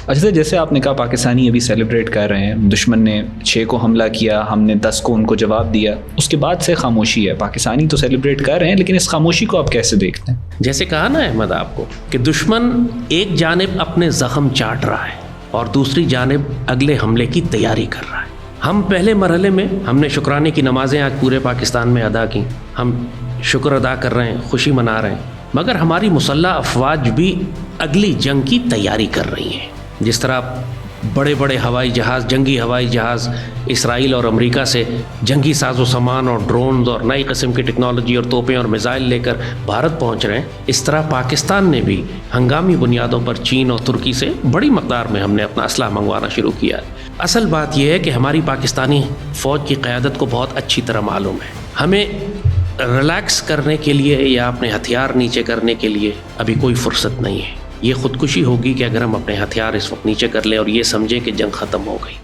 اچھا سر، جیسے آپ نے کہا پاکستانی ابھی سیلیبریٹ کر رہے ہیں، دشمن نے 6 کو حملہ کیا، ہم نے 10 کو ان کو جواب دیا، اس کے بعد سے خاموشی ہے. پاکستانی تو سیلیبریٹ کر رہے ہیں، لیکن اس خاموشی کو آپ کیسے دیکھتے ہیں؟ جیسے کہا نا احمد آپ کو کہ دشمن ایک جانب اپنے زخم چاٹ رہا ہے اور دوسری جانب اگلے حملے کی تیاری کر رہا ہے. ہم پہلے مرحلے میں ہم نے شکرانے کی نمازیں آج پورے پاکستان میں ادا کی، ہم شکر ادا کر رہے ہیں، خوشی منا رہے ہیں، مگر ہماری مسلح افواج بھی اگلی جنگ کی تیاری کر رہی ہیں. جس طرح بڑے بڑے ہوائی جہاز، جنگی ہوائی جہاز اسرائیل اور امریکہ سے جنگی ساز و سامان اور ڈرونز اور نئی قسم کی ٹیکنالوجی اور توپیں اور میزائل لے کر بھارت پہنچ رہے ہیں، اس طرح پاکستان نے بھی ہنگامی بنیادوں پر چین اور ترکی سے بڑی مقدار میں ہم نے اپنا اسلحہ منگوانا شروع کیا. اصل بات یہ ہے کہ ہماری پاکستانی فوج کی قیادت کو بہت اچھی طرح معلوم ہے ہمیں ریلیکس کرنے کے لیے یا اپنے ہتھیار نیچے کرنے کے لیے ابھی کوئی فرصت نہیں ہے. یہ خودکشی ہوگی کہ اگر ہم اپنے ہتھیار اس وقت نیچے کر لیں اور یہ سمجھیں کہ جنگ ختم ہو گئی.